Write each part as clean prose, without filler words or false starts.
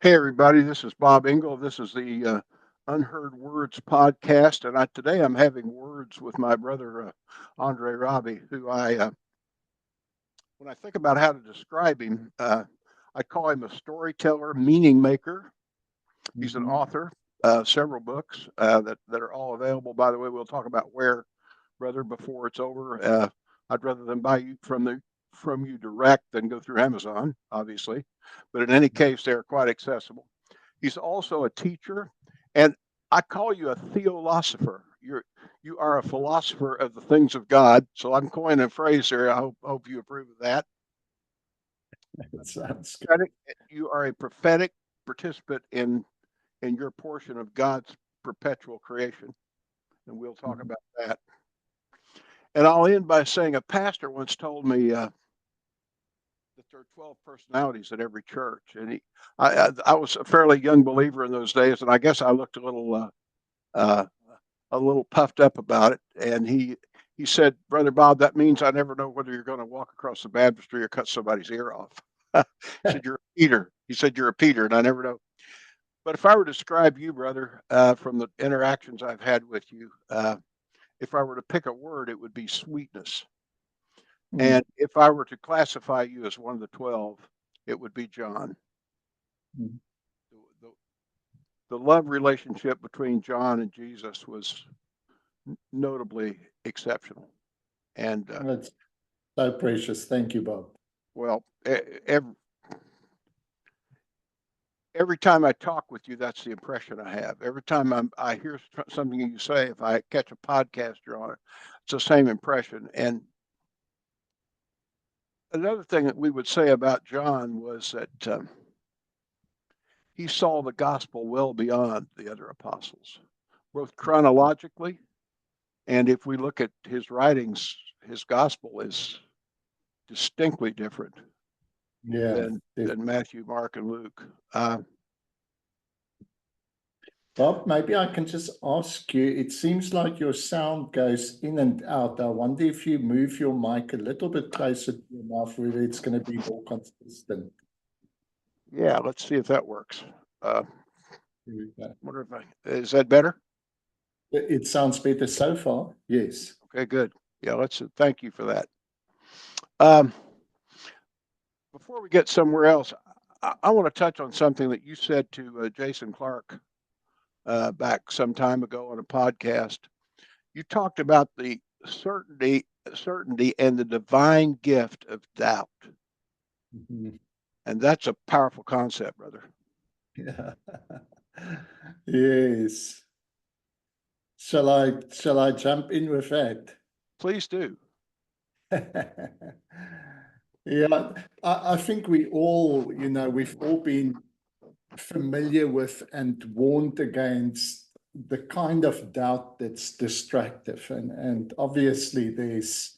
Hey, everybody, this is Bob Engel. This is the Unheard Words podcast. And today I'm having words with my brother, Andre Rabe, who when I think about how to describe him, I call him a storyteller, meaning maker. He's an Mhm. author, several books that are all available. By the way, we'll talk about where, brother, before it's over. I'd rather them buy you from you direct than go through Amazon, obviously. But in any case, they're quite accessible. He's also a teacher, and I call you a theolosopher. You are a philosopher of the things of God. So I'm coining a phrase here. I hope you approve of that. That sounds good. Prophetic, you are a prophetic participant in your portion of God's perpetual creation, and we'll talk Mhm. about that. And I'll end by saying a pastor once told me that there are 12 personalities at every church, and I was a fairly young believer in those days, and I guess I looked uh, a little puffed up about it. And he said, "Brother Bob, that means I never know whether you're going to walk across the baptistry or cut somebody's ear off." He said, "You're a Peter." He said, "You're a Peter," and I never know. But if I were to describe you, brother, from the interactions I've had with you, if I were to pick a word, it would be sweetness. Mm, And if I were to classify you as one of the 12, it would be John. mm. The, the, the love relationship between John and Jesus was notably exceptional. And That's so precious. Thank you, Bob. well, every time I talk with you, that's the impression I have. Every time I hear something you say, if I catch a podcast you're on it, it's the same impression. And another thing that we would say about John was that he saw the gospel well beyond the other apostles, both chronologically and if we look at his writings, his gospel is distinctly different Yeah. than Matthew, Mark, and Luke. Bob, maybe I can just ask you, it seems like your sound goes in and out. I wonder if you move your mic a little bit closer to your mouth, whether it's going to be more consistent. Yeah, let's see if that works. Uh, Here we go. wonder if is that better? It sounds better so far. Yes. Okay, good. Yeah, let's thank you for that. Um, before we get somewhere else, I want to touch on something that you said to Jason Clark back some time ago on a podcast. You talked about the certainty, and the divine gift of doubt, Mhm. and that's a powerful concept, brother. Yeah. Yes. Shall I jump in with that? Please do. Yeah, I think we all, we've all been familiar with and warned against the kind of doubt that's destructive. And obviously there's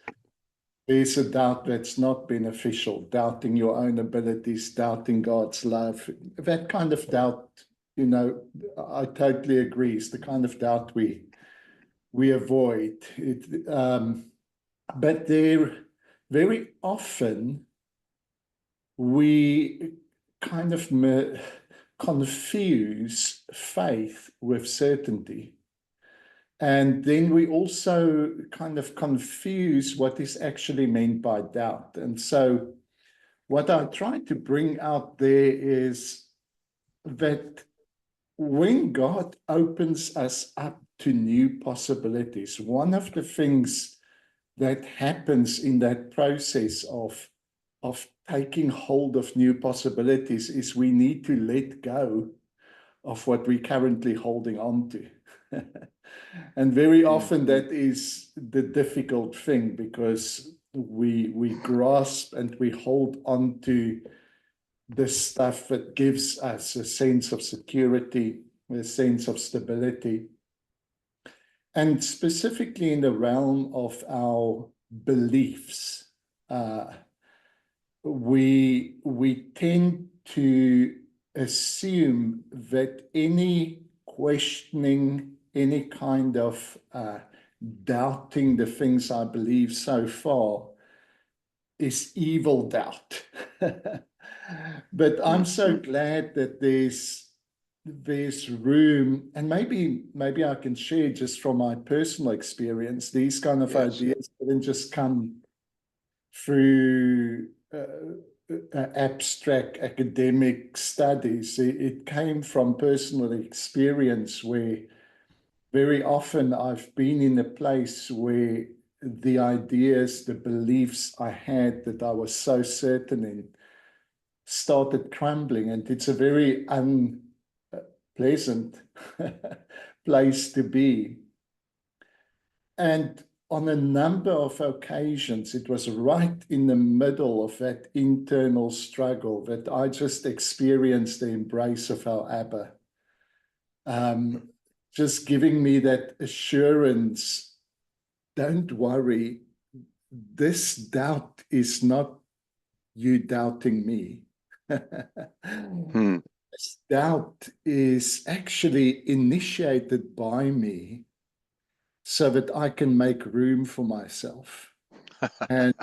a doubt that's not beneficial, doubting your own abilities, doubting God's love. That kind of doubt, you know, I totally agree, is the kind of doubt we avoid. But there very often we kind of confuse faith with certainty. And then we also kind of confuse what is actually meant by doubt. And so, what I try to bring out there is that when God opens us up to new possibilities, one of the things that happens in that process of taking hold of new possibilities is we need to let go of what we're currently holding on to. And very Mm. often that is the difficult thing because we grasp and we hold on to the stuff that gives us a sense of security, a sense of stability. And specifically in the realm of our beliefs, uh, we tend to assume that any questioning, any kind of doubting the things I believe so far is evil doubt. But I'm so glad that there's room, and maybe I can share just from my personal experience. These kind of Yes. ideas didn't just come through abstract academic studies. It came from personal experience where very often I've been in a place where the ideas, the beliefs I had that I was so certain in started crumbling, and it's a very unpleasant place to be. And on a number of occasions, it was right in the middle of that internal struggle that I just experienced the embrace of our Abba, just giving me that assurance, don't worry, this doubt is not you doubting me. This doubt is actually initiated by me so that I can make room for myself. And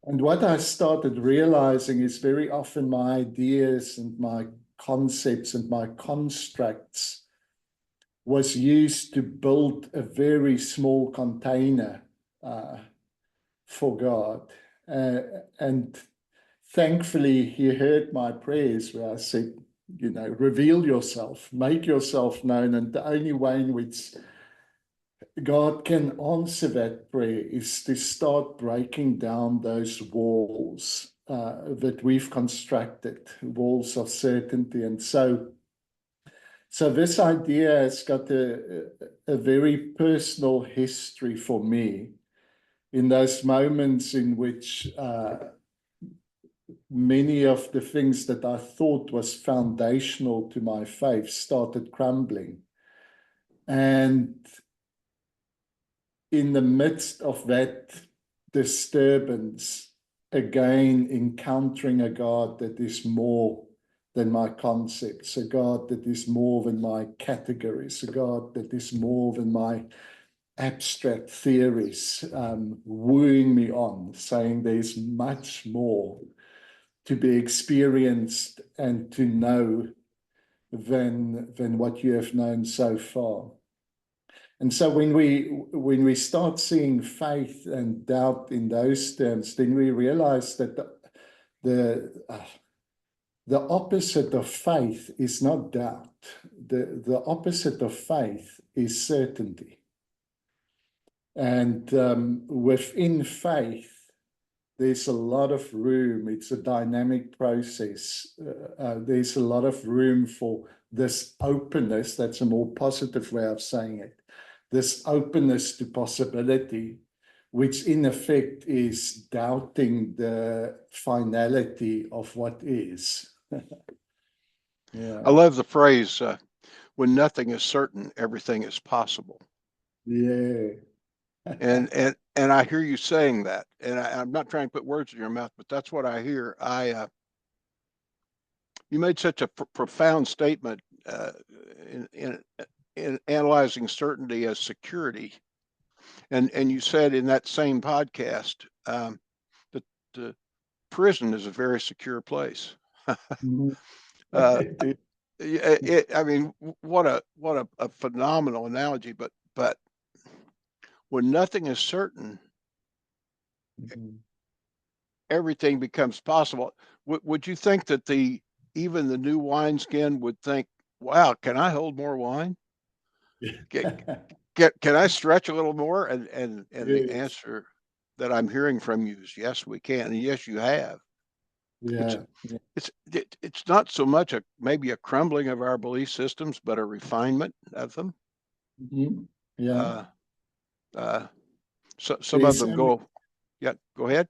what I started realizing is very often my ideas and my concepts and my constructs was used to build a very small container for God. And thankfully, he heard my prayers where I said, reveal yourself, make yourself known. And the only way in which God can answer that prayer is to start breaking down those walls that we've constructed, walls of certainty. And so this idea has got a very personal history for me in those moments in which many of the things that I thought was foundational to my faith started crumbling. And in the midst of that disturbance, again, encountering a God that is more than my concepts, a God that is more than my categories, a God that is more than my abstract theories, wooing me on, saying there's much more to be experienced and to know than what you have known so far. And so when we start seeing faith and doubt in those terms, then we realize that the opposite of faith is not doubt. The opposite of faith is certainty. And within faith, there's a lot of room. It's a dynamic process. There's a lot of room for this openness. That's a more positive way of saying it. This openness to possibility, which in effect is doubting the finality of what is. Yeah. I love the phrase, when nothing is certain, everything is possible. Yeah. And I hear you saying that, and I'm not trying to put words in your mouth, but that's what I hear. You made such a profound statement in analyzing certainty as security, and you said in that same podcast that the prison is a very secure place. uh, I mean, what a phenomenal analogy, but when nothing is certain, everything becomes possible. Would you think that even the new wineskin would think, wow, can I hold more wine? Can I stretch a little more? And the Yes. answer that I'm hearing from you is yes, we can. And yes, you have. Yeah. It's not so much maybe a crumbling of our belief systems, but a refinement of them. Yeah. So some of There's them go, yeah, go ahead.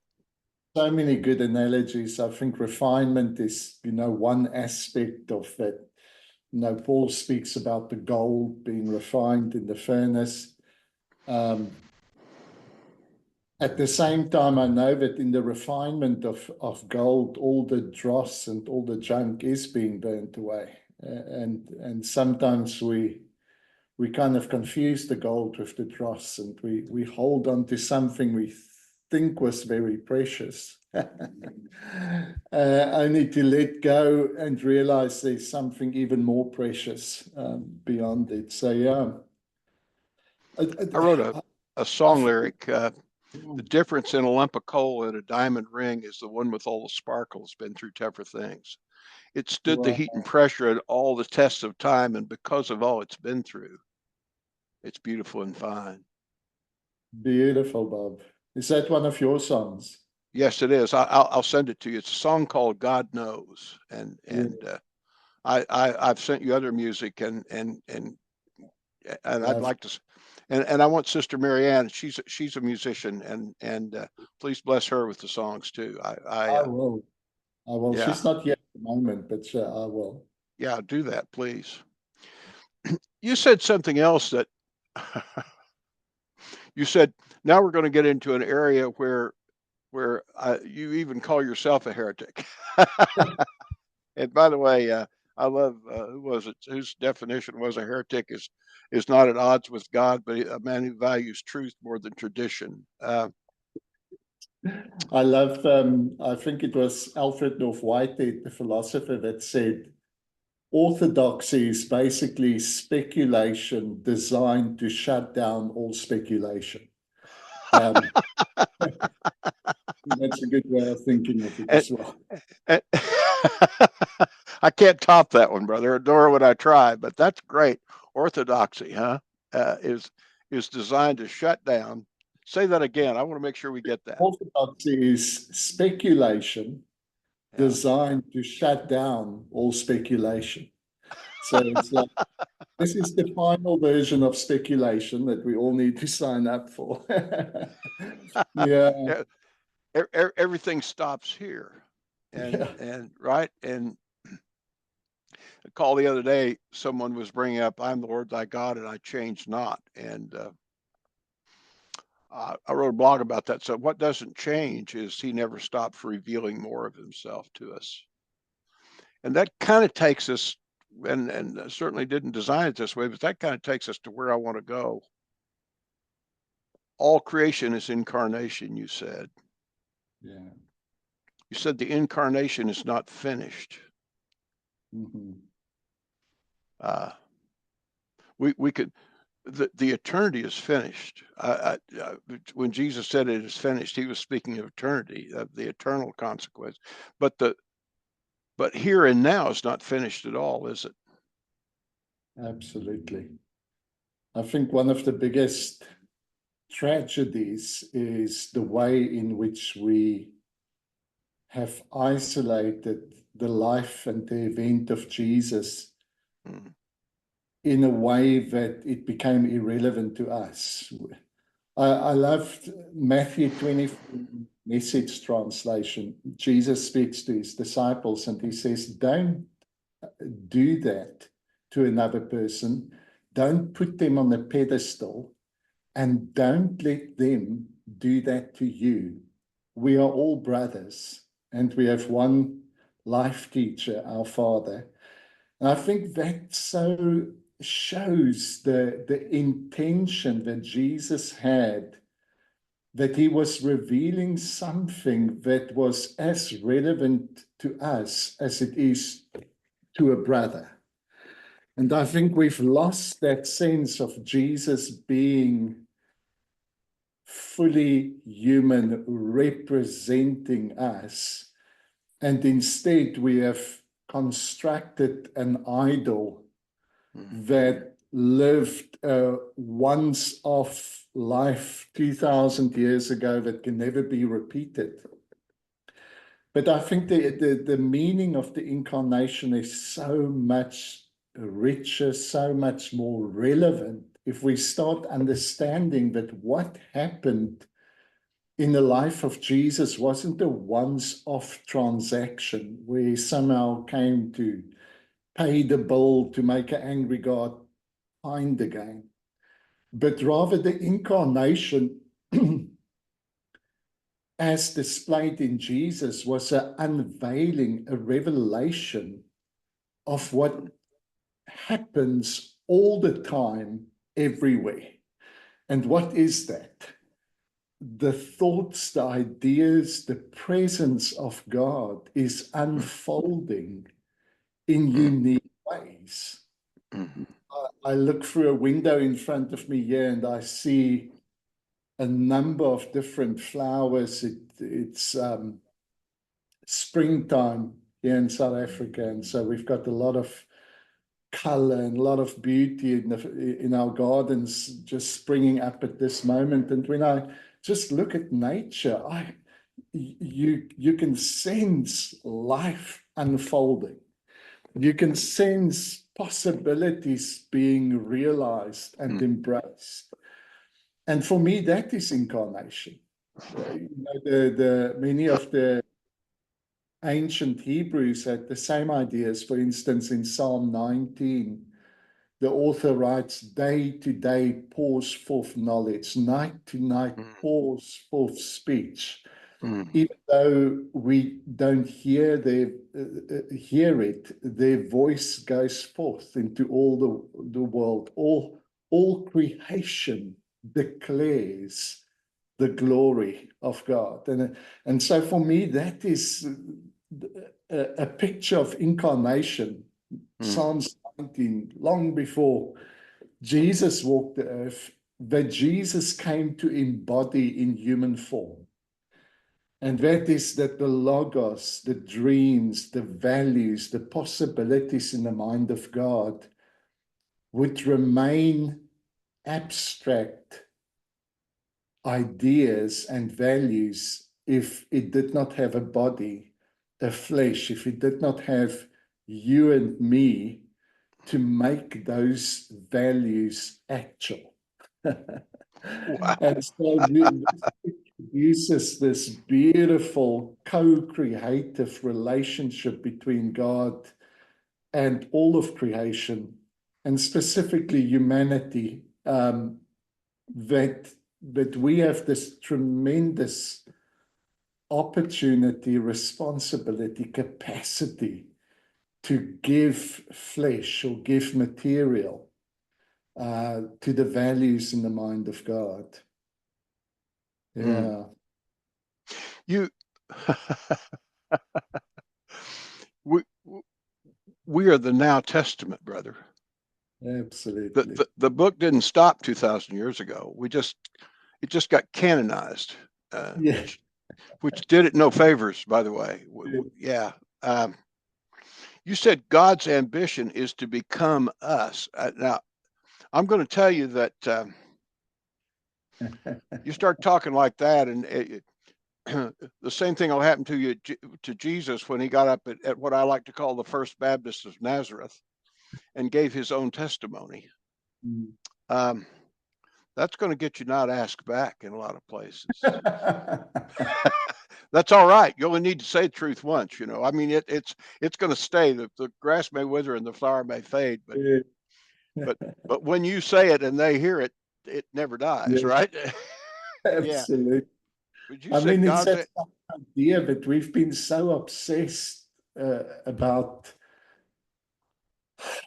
so many good analogies. I think refinement is, one aspect of that. Paul speaks about the gold being refined in the furnace. At the same time, I know that in the refinement of gold, all the dross and all the junk is being burnt away. And sometimes we kind of confuse the gold with the dross, and we hold on to something we think was very precious. Only to let go and realize there's something even more precious beyond it. So yeah. I wrote a song lyric. The difference in a lump of coal and a diamond ring is the one with all the sparkles been through tougher things. It stood the Wow. heat and pressure and all the tests of time, and because of all it's been through, it's beautiful and fine. Beautiful, Bob. Is that one of your songs? Yes, it is. I'll send it to you. It's a song called "God Knows," and I've sent you other music, and I'd like to, and I want Sister Marianne. She's a musician, and please bless her with the songs too. I will. I will. Yeah, She's not here at the moment, but I will. yeah, do that, please. You said something else that you said. Now we're going to get into an area where you even call yourself a heretic. And by the way, I love who was it? Whose definition was a heretic is not at odds with God, but a man who values truth more than tradition. I love, I think it was Alfred North Whitehead, the philosopher, that said, Orthodoxy is basically speculation designed to shut down all speculation. That's a good way of thinking of it and, as well. and I can't top that one, brother, nor would I try, but that's great. Orthodoxy, huh? Is designed to shut down. Say that again. I want to make sure we get that. Orthodoxy is speculation Yeah. designed to shut down all speculation. So it's like, this is the final version of speculation that we all need to sign up for. Yeah. Everything stops here, and right. And a call the other day, someone was bringing up, "I'm the Lord thy God, and I change not." And I wrote a blog about that. So what doesn't change is he never stops revealing more of himself to us, and that kind of takes us, and certainly didn't design it this way, but that kind of takes us to where I want to go. All creation is incarnation, you said. Yeah. You said the incarnation is not finished. Mm-hmm. We could, the eternity is finished. When Jesus said it is finished, he was speaking of eternity, of the eternal consequence. But here and now is not finished at all, is it? Absolutely. I think one of the biggest tragedies is the way in which we have isolated the life and the event of Jesus in a way that it became irrelevant to us. I loved Matthew 24 Message translation. Jesus speaks to his disciples and he says, don't do that to another person. Don't put them on a pedestal and don't let them do that to you. We are all brothers and we have one life teacher, our Father. And I think that so shows the intention that Jesus had, that he was revealing something that was as relevant to us as it is to a brother. And I think we've lost that sense of Jesus being fully human, representing us. And instead, we have constructed an idol that lived a once-off life 2,000 years ago that can never be repeated. But I think the meaning of the incarnation is so much richer, so much more relevant if we start understanding that what happened in the life of Jesus wasn't a once-off transaction where he somehow came to pay the bill to make an angry God kind again, but rather the incarnation as displayed in Jesus was an unveiling, a revelation of what happens all the time, everywhere. And what is that? the thoughts, the ideas, the presence of God is unfolding in unique ways. I look through a window in front of me here and I see a number of different flowers. It's springtime here in South Africa, and so we've got a lot of color and a lot of beauty in our gardens just springing up at this moment. And when I just look at nature, you can sense life unfolding. You can sense possibilities being realized and embraced. And for me, that is incarnation. Many of the ancient Hebrews had the same ideas. For instance, in Psalm 19, the author writes, day to day pours forth knowledge, night to night pours forth speech. Even though we don't hear it, their voice goes forth into all the world. All creation declares the glory of God. And so for me, that is a picture of incarnation. Psalms 19, long before Jesus walked the earth, that Jesus came to embody in human form. And that is that the logos, the dreams, the values, the possibilities in the mind of God would remain abstract ideas and values if it did not have a body, a flesh, if it did not have you and me to make those values actual. Wow. And so it produces this beautiful co-creative relationship between God and all of creation, and specifically humanity, that we have this tremendous opportunity, responsibility, capacity to give flesh or give material to the values in the mind of God. Yeah. You, we are the Now Testament, brother. Absolutely. The book didn't stop 2,000 years ago. It just got canonized, Yeah. which did it no favors, by the way. Yeah. You said God's ambition is to become us. Now, I'm going to tell you that you start talking like that, and the same thing will happen to you, to Jesus, when he got up at what I like to call the First Baptist of Nazareth and gave his own testimony. That's going to get you not asked back in a lot of places. That's all right. You only need to say the truth once, you know. I mean, it's going to stay. The grass may wither and the flower may fade, but when you say it and they hear it, it never dies, right? Yeah. Absolutely. But you I said mean, it's God's that idea that we've been so obsessed about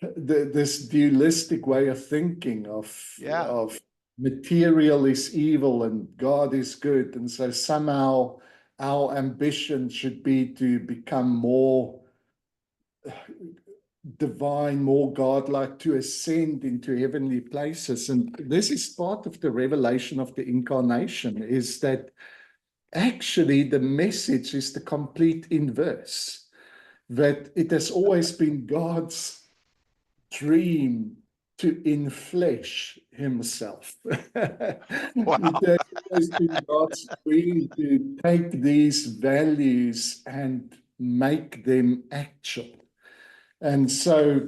this dualistic way of thinking of material is evil and God is good. And so somehow our ambition should be to become more divine, more godlike, to ascend into heavenly places. And this is part of the revelation of the incarnation, is that actually the message is the complete inverse, that it has always been God's dream to inflesh himself. Wow. It has always been God's dream to take these values and make them actual. And so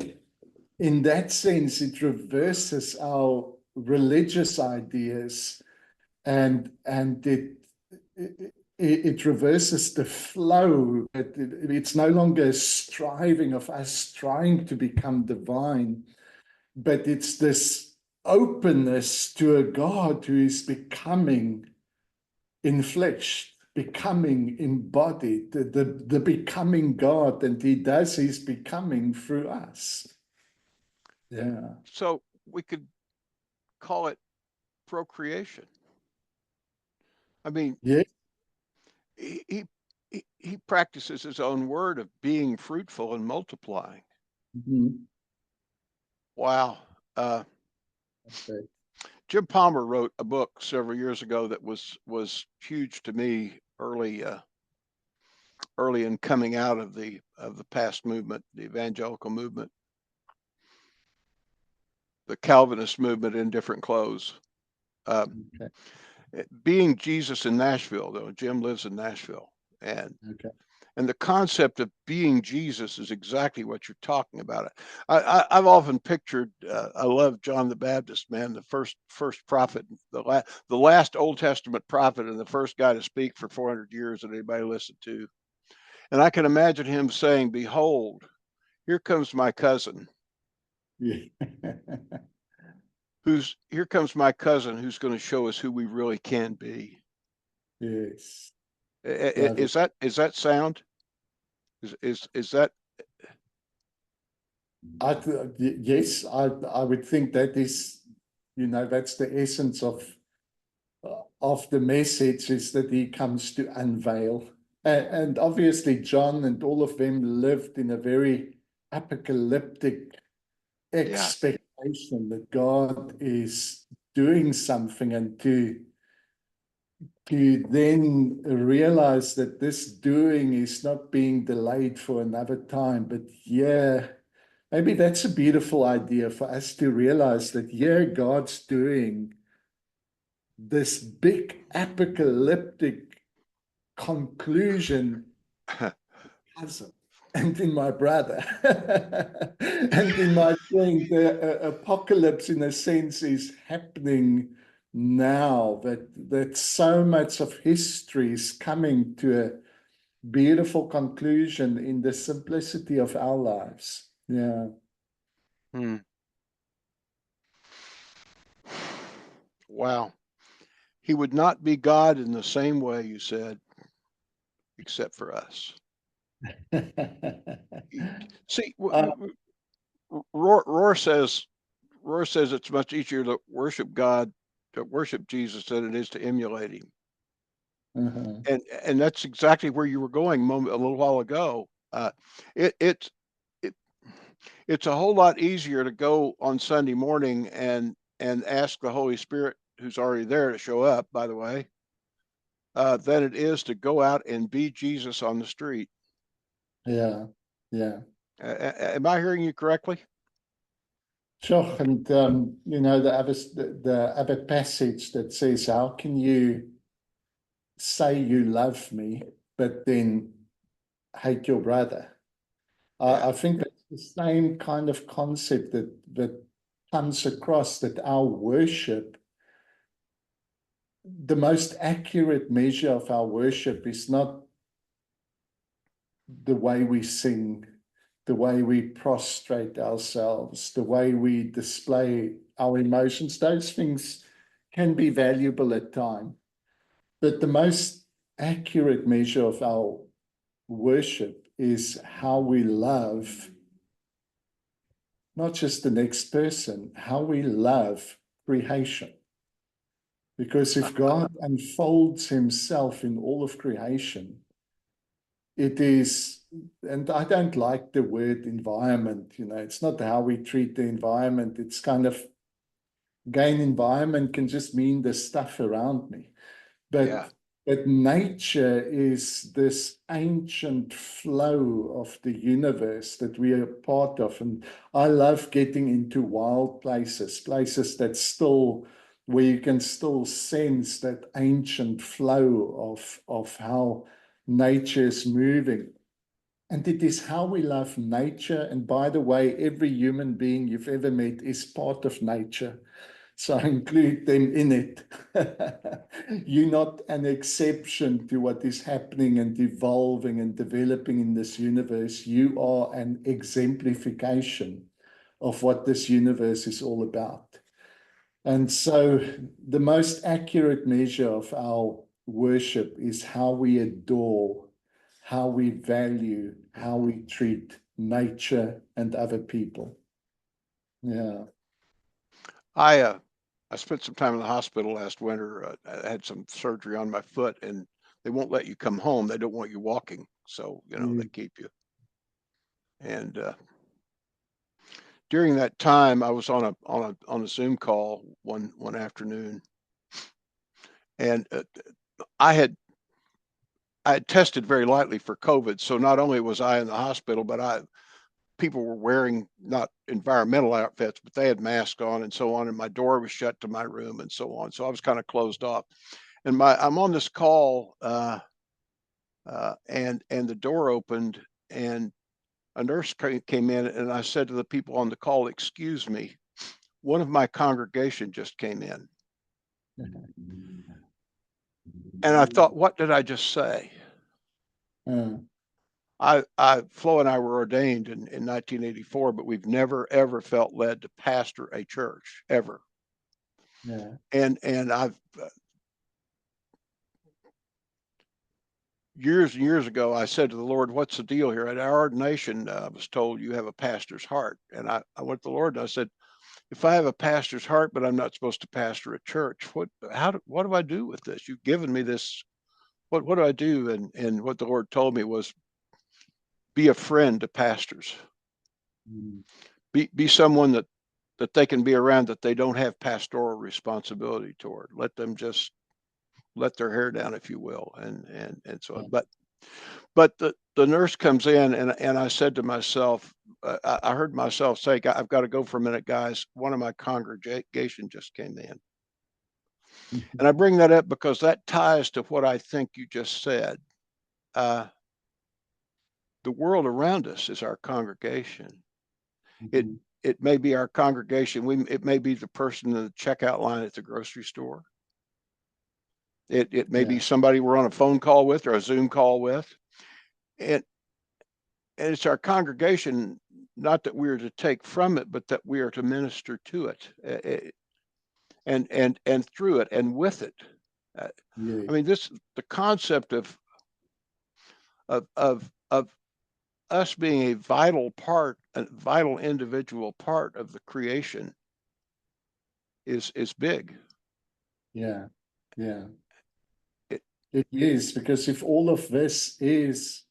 in that sense, it reverses our religious ideas, and it reverses the flow. It's no longer a striving of us trying to become divine, but it's this openness to a God who is becoming infleshed, becoming embodied, the becoming God, and he does his becoming through us. Yeah. So we could call it procreation. I mean, Yeah. he he practices his own word of being fruitful and multiplying. Mhm. Wow. Uh, Okay. Jim Palmer wrote a book several years ago that was huge to me early in coming out of the past movement, the evangelical movement, the Calvinist movement in different clothes. Okay. Being Jesus in Nashville, though, Jim lives in Nashville, and Okay. the concept of being Jesus is exactly what you're talking about. I've often pictured. I love John the Baptist, man, the first prophet, the last Old Testament prophet, and the first guy to speak for 400 years that anybody listened to. And I can imagine him saying, "Behold, here comes my cousin. Yeah. Here comes my cousin who's going to show us who we really can be." Yes. Love it. Is that sound? Is that Yes, I would think that is, that's the essence of the message, is that he comes to unveil. And obviously, John and all of them lived in a very apocalyptic yeah? expectation that God is doing something, and to then realize that this doing is not being delayed for another time. But yeah, maybe that's a beautiful idea for us to realize that, yeah, God's doing this big apocalyptic conclusion, cousin, and in my brother, and in my friend. The apocalypse, in a sense, is happening now. That so much of history is coming to a beautiful conclusion in the simplicity of our lives. Yeah. Hmm. Wow. He would not be God in the same way you said, except for us. See, Uh, Rohr says it's much easier to worship God, to worship Jesus, than it is to emulate him. uh-huh. And that's exactly where you were going a little while ago. It, it's it, it's a whole lot easier to go on Sunday morning and ask the Holy Spirit, who's already there, to show up, by the way, than it is to go out and be Jesus on the street. Yeah. Yeah. Am I hearing you correctly? Sure. And the other passage that says, "How can you say you love me, but then hate your brother?" Yeah. I think that's the same kind of concept that comes across, that our worship, the most accurate measure of our worship, is not the way we sing, the way we prostrate ourselves, the way we display our emotions. Those things can be valuable at times. But the most accurate measure of our worship is how we love not just the next person, how we love creation. Because if God unfolds himself in all of creation, it is, and I don't like the word environment, it's not how we treat the environment. It's kind of, again, environment can just mean the stuff around me. Yeah. But nature is this ancient flow of the universe that we are part of. And I love getting into wild places, places that still, where you can still sense that ancient flow of how nature is moving. And it is how we love nature. And by the way, every human being you've ever met is part of nature. So I include them in it. You're not an exception to what is happening and evolving and developing in this universe. You are an exemplification of what this universe is all about. And so the most accurate measure of our worship is how we adore, how we value, how we treat nature and other people. Yeah. I I spent some time in the hospital last winter. I had some surgery on my foot, and they won't let you come home. They don't want you walking, so they keep you. And during that time, I was on a Zoom call one afternoon, and I had tested very lightly for COVID. So not only was I in the hospital, but people were wearing not environmental outfits, but they had masks on and so on. And my door was shut to my room and so on. So I was kind of closed off. And I'm on this call, and the door opened, and a nurse came in, and I said to the people on the call, "Excuse me, one of my congregation just came in." And I thought, what did I just say? Flo and I were ordained in 1984, but we've never ever felt led to pastor a church ever. Yeah. And I've years and years ago, I said to the Lord, "What's the deal here?" At our ordination, I was told you have a pastor's heart, and I went to the Lord and I said, "If I have a pastor's heart, but I'm not supposed to pastor a church, what do I do with this? You've given me this. What do I do?" And what the Lord told me was, be a friend to pastors. Be someone that they can be around, that they don't have pastoral responsibility toward. Let them just let their hair down, if you will, and so on. But the nurse comes in, and I said to myself, I heard myself say, "I've got to go for a minute, guys. One of my congregation just came in." And I bring that up because that ties to what I think you just said. The world around us is our congregation. It may be our congregation. It may be the person in the checkout line at the grocery store. It may be somebody we're on a phone call with or a Zoom call with. And it's our congregation, not that we are to take from it, but that we are to minister to it, and through it and with it. I mean, the concept of us being a vital individual part of the creation is big. Yeah. It is, because if all of this is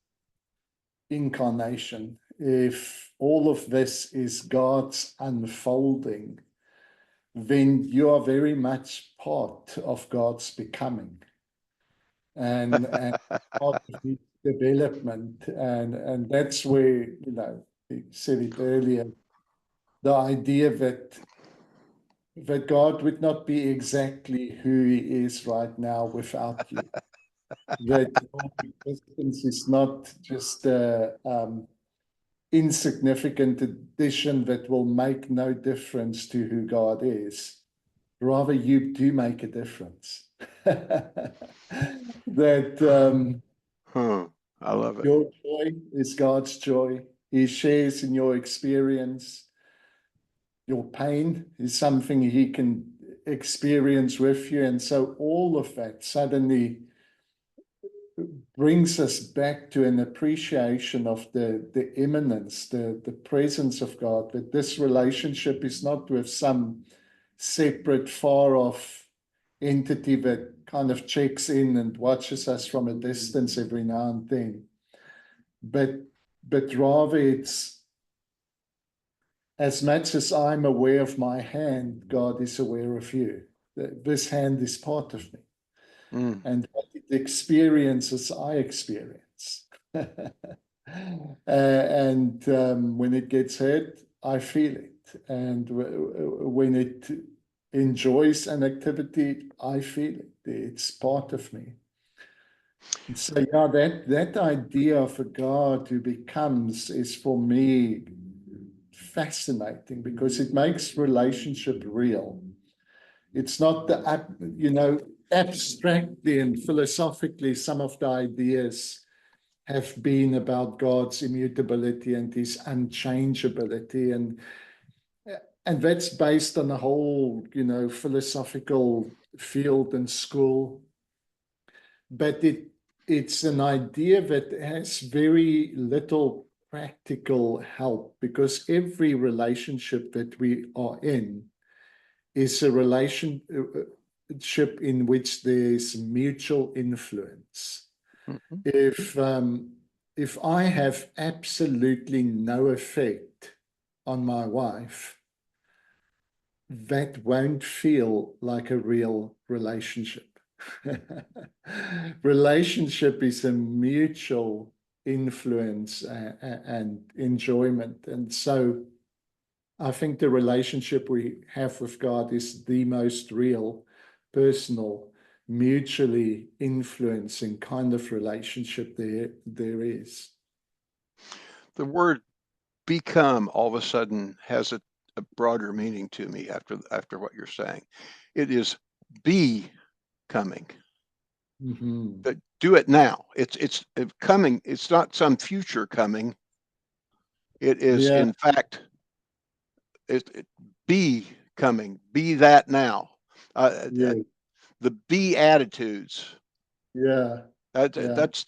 incarnation, if all of this is God's unfolding, then you are very much part of God's becoming and part of his development. And that's where, we said it earlier, the idea that God would not be exactly who he is right now without you. That your existence is not just a insignificant addition that will make no difference to who God is. Rather, you do make a difference. That I love it. your joy is God's joy. He shares in your experience. Your pain is something he can experience with you. And so all of that suddenly brings us back to an appreciation of the immanence, the presence of God, that this relationship is not with some separate, far-off entity that kind of checks in and watches us from a distance every now and then. But rather it's, as much as I'm aware of my hand, God is aware of you. This hand is part of me. And what it experiences, I experience. And when it gets hurt, I feel it. And when it enjoys an activity, I feel it. It's part of me. And so, yeah, that idea of a God who becomes is for me fascinating, because it makes relationship real. It's not abstractly and philosophically, some of the ideas have been about God's immutability and his unchangeability. And that's based on a whole, philosophical field and school. But it's an idea that has very little practical help, because every relationship that we are in is a relationship in which there's mutual influence. Mhm. If I have absolutely no effect on my wife, that won't feel like a real relationship. Relationship is a mutual influence and enjoyment. And so I think the relationship we have with God is the most real, personal, mutually influencing kind of relationship there is. The word become all of a sudden has a broader meaning to me after what you're saying. It is becoming. Mm-hmm. But do it now. It's coming. It's not some future coming. It is Yeah, in fact it be coming. Be that now. yeah, The be attitudes. yeah, yeah,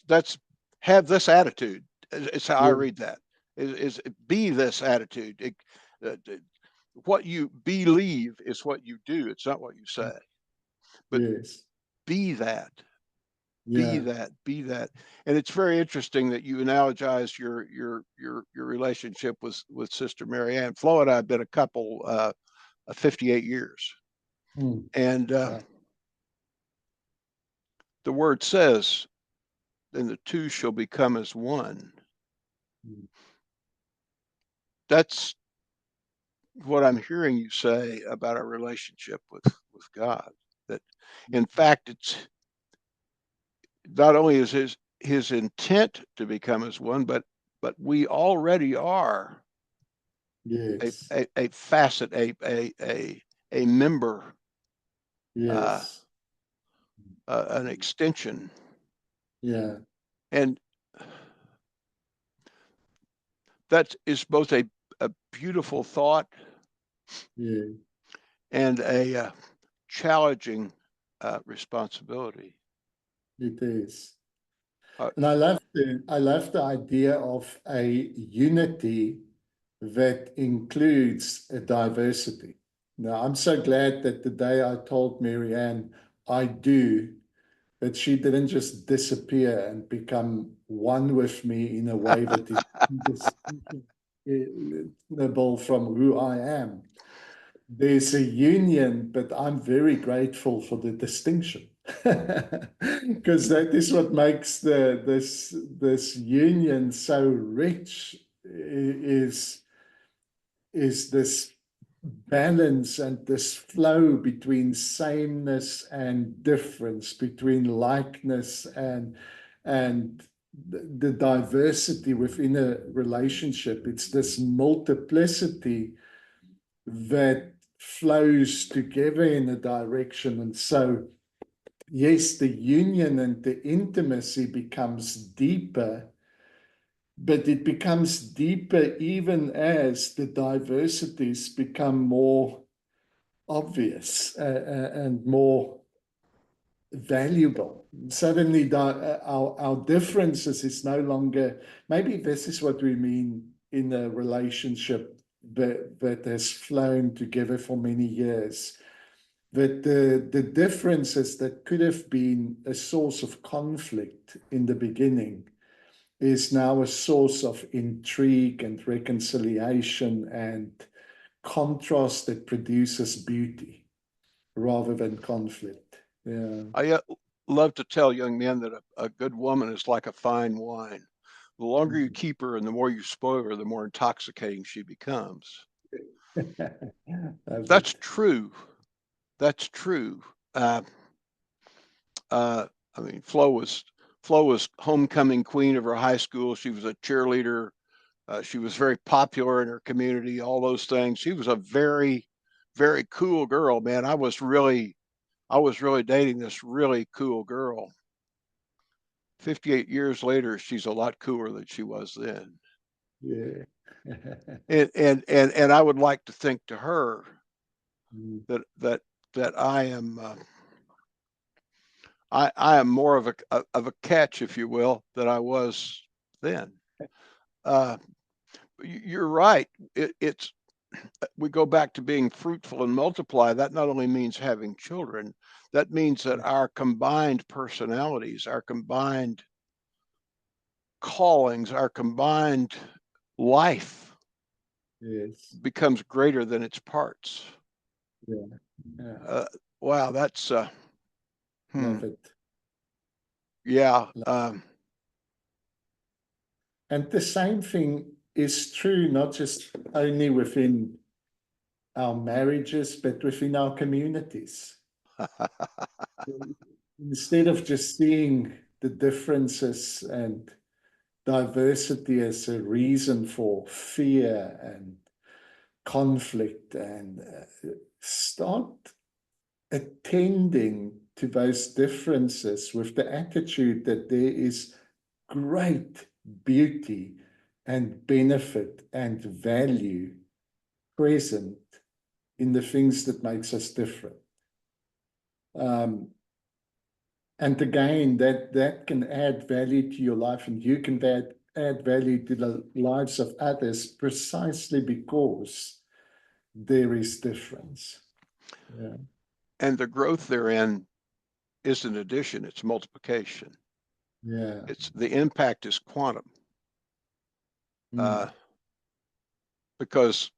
That's have this attitude. It's how I yeah, read that. Is be this attitude. Uh, what you believe is what you do. It's not what you say. But yes, be that. Be yeah. that. Be that. And it's very interesting that you analogize your relationship with Sister Mary Ann. Flo and I have been a couple 58 years, Mm. and Wow. the word says, "Then the two shall become as one." Mm. That's what I'm hearing you say about our relationship with God. That, in fact, it's not only is his intent to become as one, but we already are Yes, a facet, a member, uh, yes, an extension, yeah, and that is both a beautiful thought yeah, and a challenging responsibility. it is. Uh, And I love the idea of a unity that includes a diversity. Now, I'm so glad that the day I told Marianne I do, that she didn't just disappear and become one with me in a way that is indistinguishable from who I am. There's a union, but I'm very grateful for the distinction because that is what makes this union so rich is this balance and this flow between sameness and difference, between likeness and the diversity within a relationship. It's this multiplicity that flows together in a direction. And so, yes, the union and the intimacy becomes deeper, but it becomes deeper even as the diversities become more obvious and more valuable. Suddenly, our differences is no longer, maybe this is what we mean in a relationship that has flown together for many years. That the differences that could have been a source of conflict in the beginning is now a source of intrigue and reconciliation and contrast that produces beauty rather than conflict. Yeah. I love to tell young men that a good woman is like a fine wine. The longer you keep her and the more you spoil her, the more intoxicating she becomes. Love That's it. true. That's true. Uh, uh, I mean, Flo was homecoming queen of her high school. She was a cheerleader. She was very popular in her community. All those things. She was a very, very cool girl, man. I was really dating this really cool girl. 58 years later, she's a lot cooler than she was then. Yeah. And I would like to think to her Mm. that that I am more of a catch, if you will, than I was then. Uh, you're right. It's we go back to being fruitful and multiply, that not only means having children, that means that our combined personalities, our combined callings, our combined life becomes greater than its parts. Wow, that's love it. Yeah. And the same thing is true, not just only within our marriages, but within our communities. Instead of just seeing the differences and diversity as a reason for fear and conflict, and start attending to those differences with the attitude that there is great beauty and benefit and value present in the things that makes us different. And again, that can add value to your life, and you can add value to the lives of others precisely because there is difference. Yeah. And the growth therein isn't addition, it's multiplication. Yeah. It's the impact is quantum. Because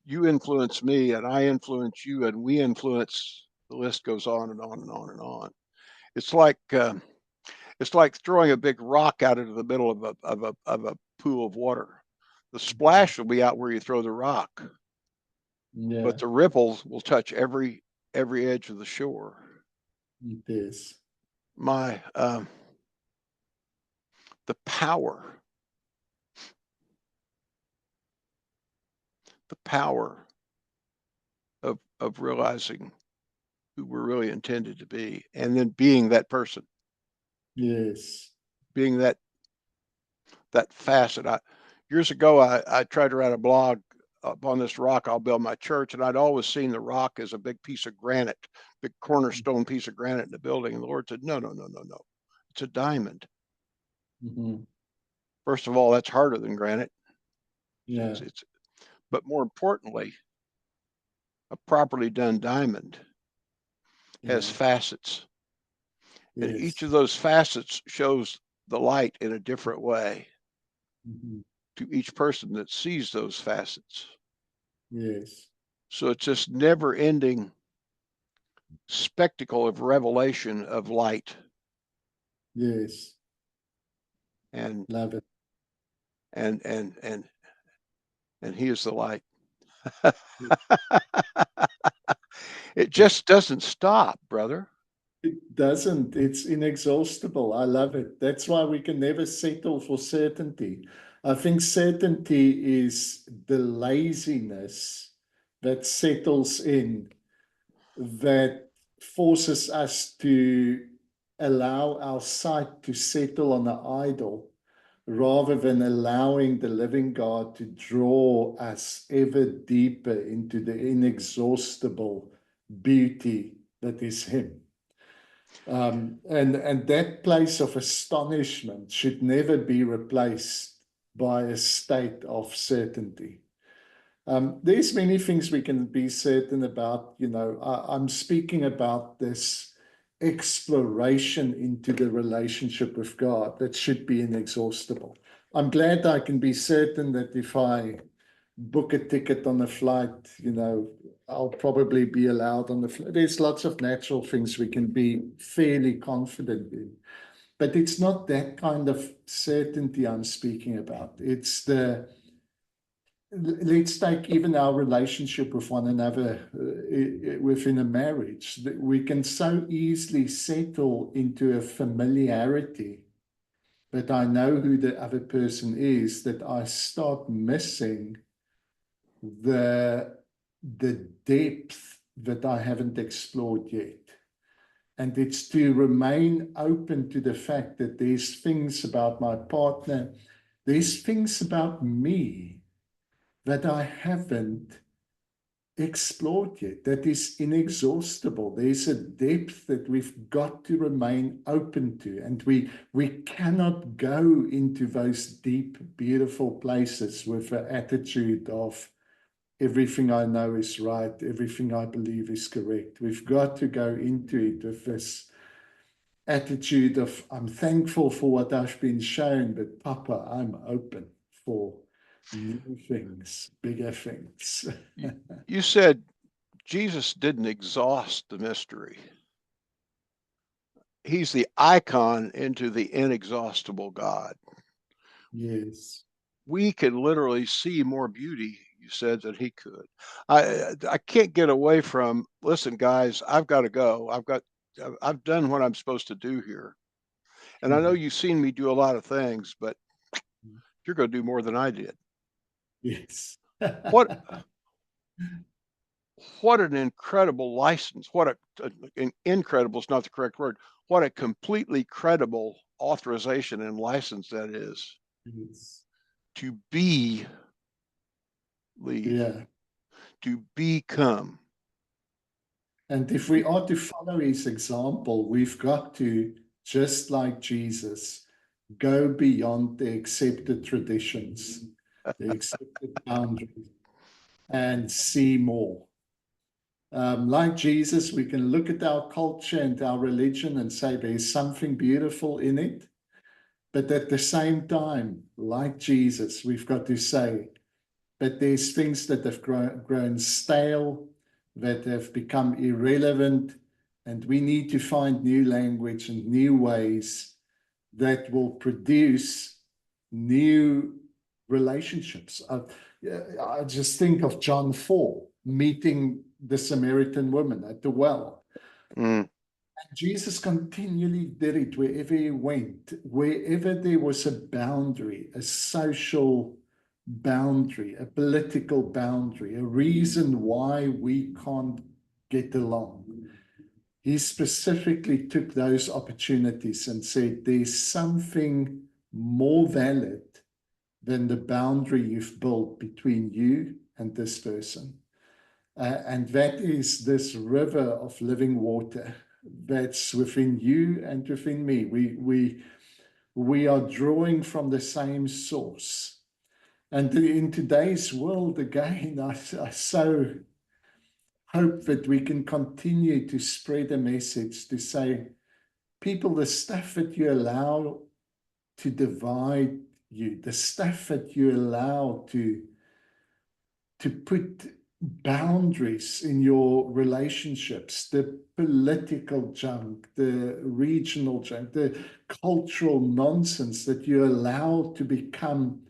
you influence me and I influence you and we influence, the list goes on and on and on and on. It's like throwing a big rock out into the middle of a pool of water. The splash will be out where you throw the rock, but the ripples will touch every edge of the shore. It is. The power of realizing who we're really intended to be, and then being that person. Yes. Being that facet. Years ago, I tried to write a blog upon this rock I'll build my church, and I'd always seen the rock as a big piece of granite, big cornerstone piece of granite in the building. And the Lord said, no, it's a diamond. First of all, that's harder than granite. Yeah. But more importantly, a properly done diamond has facets. And each of those facets shows the light in a different way to each person that sees those facets. Yes. So it's this never-ending spectacle of revelation of light. Yes. And love it. And he is the light. It just doesn't stop, brother. It doesn't. It's inexhaustible. I love it. That's why we can never settle for certainty. I think certainty is the laziness that settles in, that forces us to allow our sight to settle on an idol rather than allowing the living God to draw us ever deeper into the inexhaustible beauty that is Him. And that place of astonishment should never be replaced by a state of certainty. There's many things we can be certain about. I'm speaking about this exploration into the relationship with God that should be inexhaustible. I'm glad I can be certain that if I book a ticket on a flight, I'll probably be allowed on the flight. There's lots of natural things we can be fairly confident in. But it's not that kind of certainty I'm speaking about. It's let's take even our relationship with one another within a marriage. We can so easily settle into a familiarity, but I know who the other person is, that I start missing the depth that I haven't explored yet. And it's to remain open to the fact that there's things about my partner, there's things about me that I haven't explored yet, that is inexhaustible. There's a depth that we've got to remain open to, and we cannot go into those deep, beautiful places with an attitude of everything I know is right, everything I believe is correct. We've got to go into it with this attitude of, I'm thankful for what I've been shown, but Papa, I'm open for new things, bigger things. You said Jesus didn't exhaust the mystery. He's the icon into the inexhaustible God. Yes. We can literally see more beauty, you said, than he could. I can't get away from, listen, guys, I've got to go. I've done what I'm supposed to do here. And I know you've seen me do a lot of things, but you're going to do more than I did. Yes. What an incredible license. Incredible is not the correct word. What a completely credible authorization and license that is. Yes. To be, leave, Yeah. to become. And if we are to follow his example, we've got to, just like Jesus, go beyond the accepted traditions, the accepted boundaries, and see more. Like Jesus, we can look at our culture and our religion and say there's something beautiful in it. But at the same time, like Jesus, we've got to say, but there's things that have grown stale, that have become irrelevant, and we need to find new language and new ways that will produce new relationships. I just think of John 4, meeting the Samaritan woman at the well. Mm. Jesus continually did it wherever he went, wherever there was a boundary, a social boundary, a political boundary, a reason why we can't get along. He specifically took those opportunities and said, there's something more valid than the boundary you've built between you and this person. And that is this river of living water that's within you and within me. We are drawing from the same source. And in today's world, again, I so hope that we can continue to spread a message to say, people, the stuff that you allow to divide you, the stuff that you allow to put boundaries in your relationships, the political junk, the regional junk, the cultural nonsense that you allow to become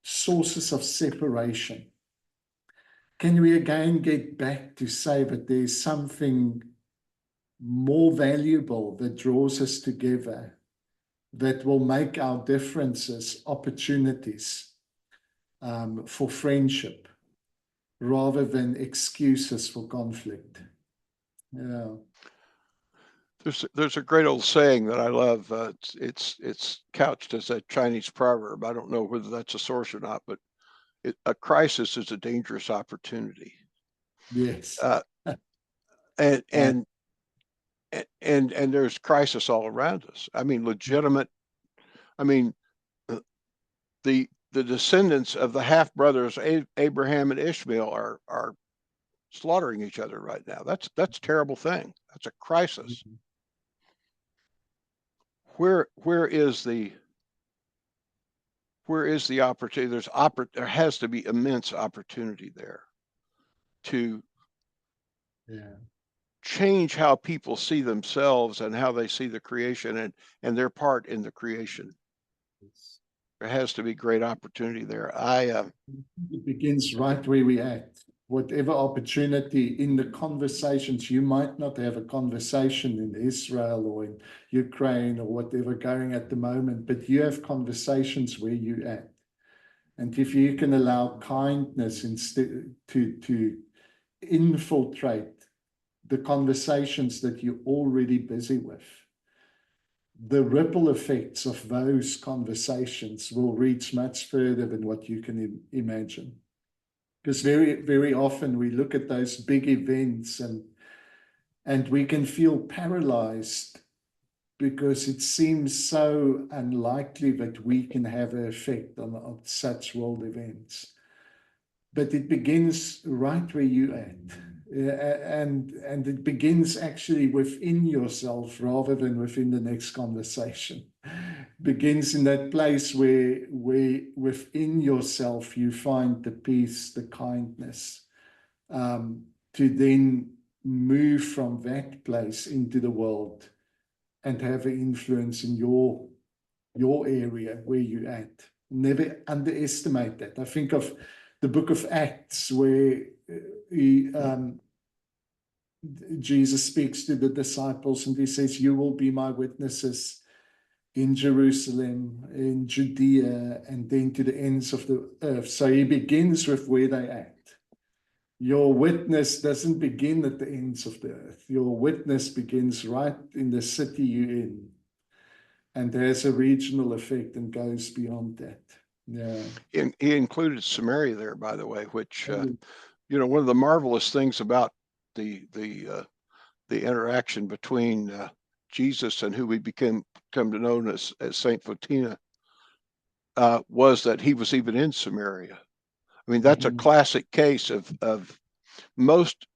sources of separation. Can we again get back to say that there's something more valuable that draws us together, that will make our differences opportunities for friendship, rather than excuses for conflict? Yeah. There's a great old saying that I love. It's couched as a Chinese proverb. I don't know whether that's a source or not, but a crisis is a dangerous opportunity. Yes. Uh, and and there's crisis all around us. I mean, legitimate. I mean, the descendants of the half brothers Abraham and Ishmael are slaughtering each other right now. That's a terrible thing. That's a crisis. Where is the opportunity? There has to be immense opportunity there to change how people see themselves and how they see the creation and their part in the creation. There has to be great opportunity there. It begins right where we at. Whatever opportunity in the conversations, you might not have a conversation in Israel or in Ukraine or whatever going at the moment, but you have conversations where you at. And if you can allow kindness instead to infiltrate the conversations that you're already busy with, the ripple effects of those conversations will reach much further than what you can imagine. Because very, very often we look at those big events and we can feel paralyzed because it seems so unlikely that we can have an effect on such world events. but it begins right where you at. And it begins actually within yourself rather than within the next conversation. Begins in that place where within yourself you find the peace, the kindness, to then move from that place into the world and have an influence in your area where you're at. Never underestimate that. I think of the book of Acts where Jesus speaks to the disciples and he says, "You will be my witnesses in Jerusalem, in Judea, and then to the ends of the earth." So he begins with where they at. Your witness doesn't begin at the ends of the earth. Your witness begins right in the city you're in and has a regional effect and goes beyond that. Yeah. He included Samaria there, by the way, which, one of the marvelous things about the interaction between Jesus and who we come to know as Saint Faustina was that he was even in Samaria. I mean, that's a classic case of most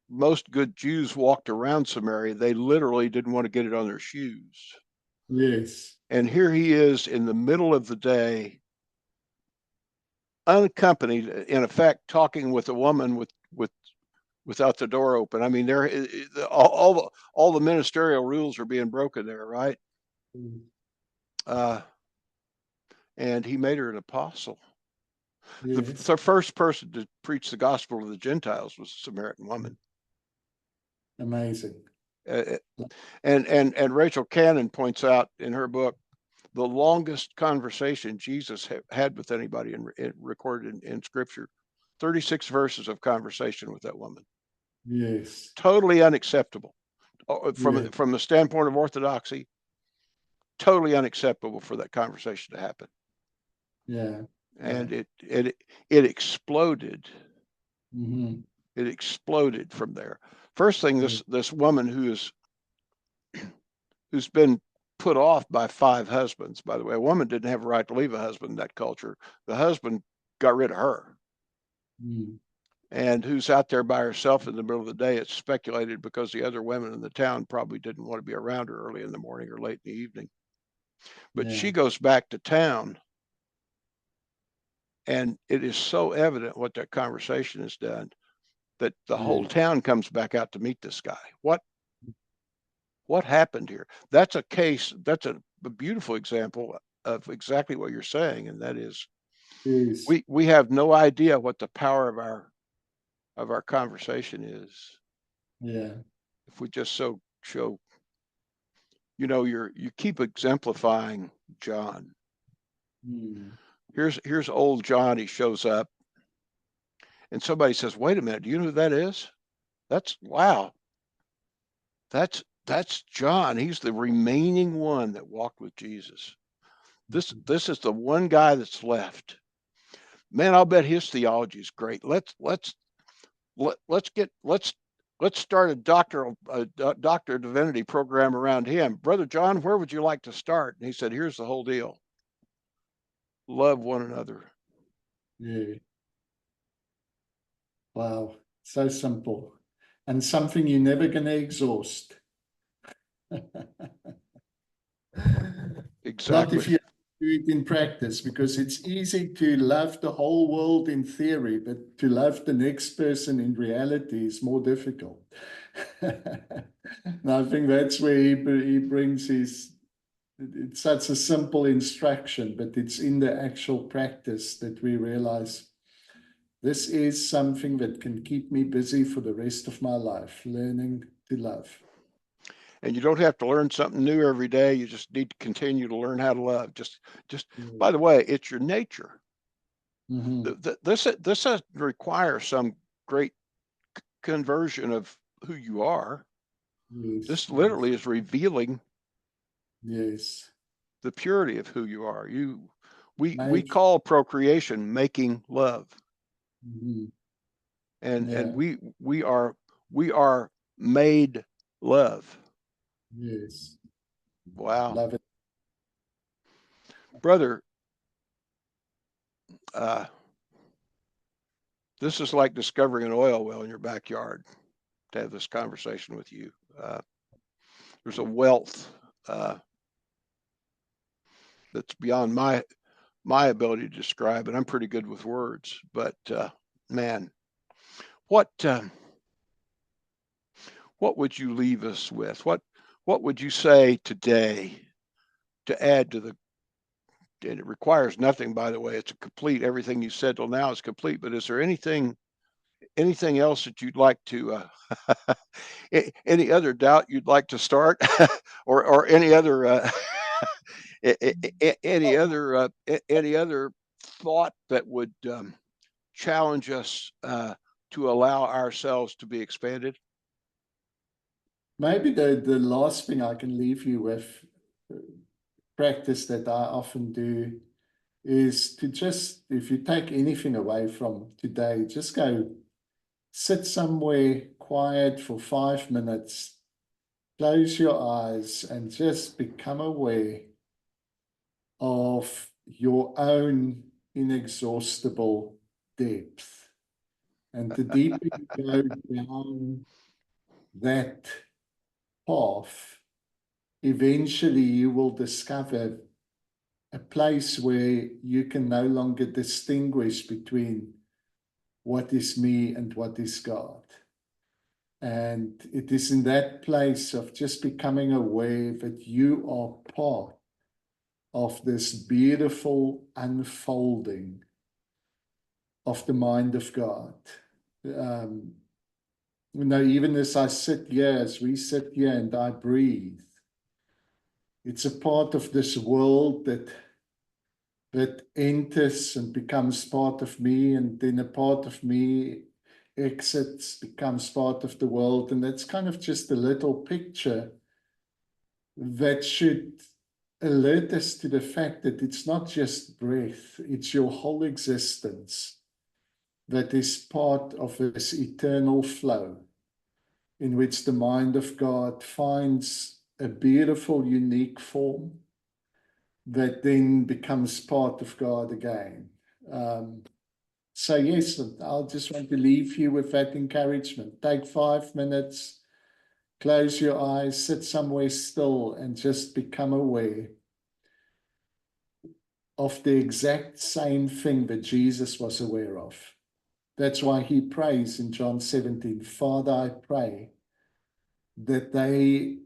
good Jews walked around Samaria. They literally didn't want to get it on their shoes. Yes. And here he is in the middle of the day, unaccompanied, in effect, talking with a woman without the door open. I mean, there all the ministerial rules are being broken there, right? And he made her an apostle. Yes. The first person to preach the gospel to the Gentiles was a Samaritan woman. Amazing. And Rachel Cannon points out in her book the longest conversation Jesus had with anybody recorded in Scripture. 36 verses of conversation with that woman. Yes. Totally unacceptable Yeah. from the standpoint of Orthodoxy. Totally unacceptable for that conversation to happen. Yeah. And it exploded. Mm-hmm. It exploded from there. First thing, this woman who's been put off by 5 husbands. By the way, a woman didn't have a right to leave a husband in that culture. The husband got rid of her. And who's out there by herself in the middle of the day. It's speculated because the other women in the town probably didn't want to be around her early in the morning or late in the evening. But she goes back to town, and it is so evident what that conversation has done that the whole town comes back out to meet this guy. What happened here? That's a case, that's a beautiful example of exactly what you're saying, and that is we have no idea what the power of our conversation is. Yeah. If we just show, you keep exemplifying John. Here's old John. He shows up, and somebody says, "Wait a minute, do you know who that is? Wow. That's John. He's the remaining one that walked with Jesus. This is the one guy that's left. Man, I'll bet his theology is great. Let's start a doctor of divinity program around him. Brother John, where would you like to start?" And he said, "Here's the whole deal. Love one another." Yeah. Wow. So simple. And something you're never going to exhaust. Not if Exactly. you do it in practice, because it's easy to love the whole world in theory, but to love the next person in reality is more difficult. And I think that's where he brings it's such a simple instruction, but it's in the actual practice that we realize this is something that can keep me busy for the rest of my life, learning to love. And you don't have to learn something new every day. You just need to continue to learn how to love. By the way, it's your nature. This doesn't require some great conversion of who you are. This literally is revealing the purity of who you are. We call procreation making love. And we are made love. Yes. Wow. Love it. Brother, This is like discovering an oil well in your backyard, to have this conversation with you. There's a wealth that's beyond my ability to describe, and I'm pretty good with words. But man, what would you leave us with? What would you say today to add to the? And it requires nothing, by the way. It's a complete. Everything you said till now is complete. But is there anything else that you'd like to? Any other doubt you'd like to start, or any other? Any other thought that would challenge us to allow ourselves to be expanded? Maybe the last thing I can leave you with, practice that I often do, is to just, if you take anything away from today, just go sit somewhere quiet for 5 minutes, close your eyes, and just become aware of your own inexhaustible depth. And the deeper you go down that path, eventually you will discover a place where you can no longer distinguish between what is me and what is God. And it is in that place of just becoming aware that you are part of this beautiful unfolding of the mind of God. Even as I sit here, as we sit here and I breathe, it's a part of this world that enters and becomes part of me, and then a part of me exits, becomes part of the world. And that's kind of just a little picture that should alert us to the fact that it's not just breath, it's your whole existence that is part of this eternal flow in which the mind of God finds a beautiful, unique form that then becomes part of God again. So yes, I'll just want to leave you with that encouragement. Take 5 minutes, close your eyes, sit somewhere still, and just become aware of the exact same thing that Jesus was aware of. That's why he prays in John 17, Father, I pray that they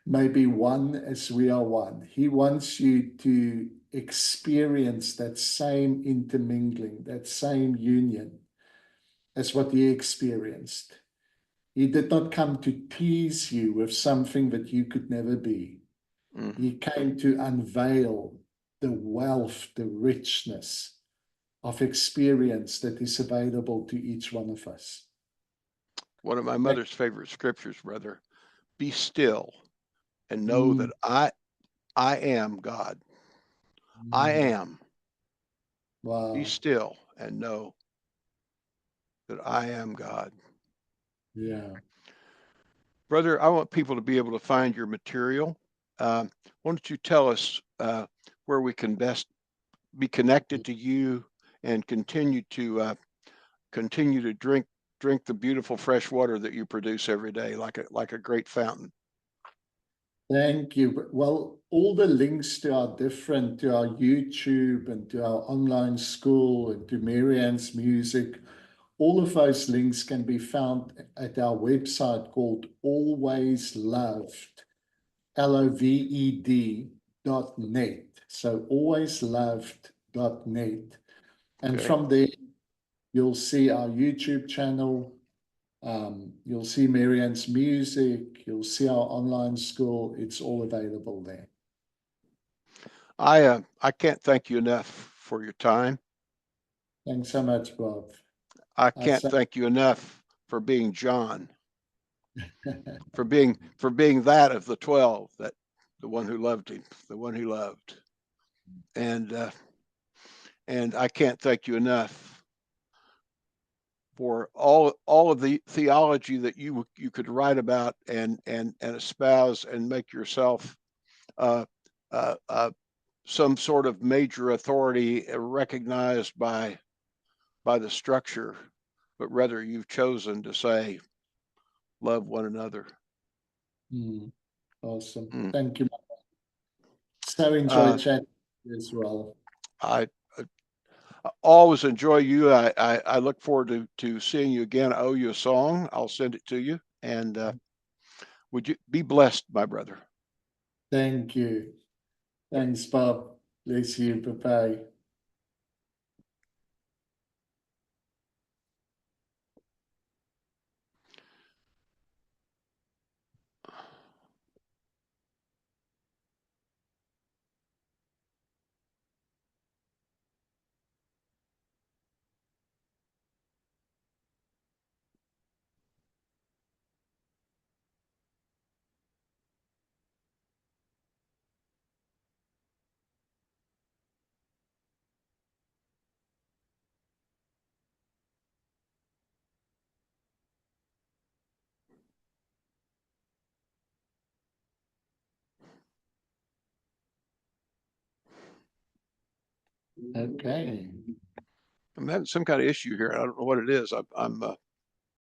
may be one as we are one. He wants you to experience that same intermingling, that same union as what he experienced. He did not come to tease you with something that you could never be. He came to unveil the wealth, the richness of experience that is available to each one of us. One of my mother's favorite scriptures, brother. Be still and know that I am God. I am. Wow. Be still and know that I am God. Yeah. Brother, I want people to be able to find your material. Why don't you tell us where we can best be connected to you and continue to drink the beautiful fresh water that you produce every day, like a great fountain. Thank you. Well, all the links to our YouTube and to our online school and to Marianne's music, all of those links can be found at our website called Always Loved, LOVED.net. So alwaysloved.net. And from there, you'll see our YouTube channel. You'll see Marianne's music. You'll see our online school. It's all available there. I can't thank you enough for your time. Thanks so much, Bob. I can't thank you enough for being John, for being that of the 12, that the one who loved him, the one he loved, and I can't thank you enough for all of the theology that you could write about and espouse and make yourself some sort of major authority recognized by by the structure, but rather you've chosen to say, love one another. Awesome. Thank you. So enjoy chatting as well. I always enjoy you. I look forward to seeing you again. I owe you a song. I'll send it to you. And would you be blessed, my brother? Thank you. Thanks, Bob. Bless you. Bye-bye. Okay. I'm having some kind of issue here. I don't know what it is. I'm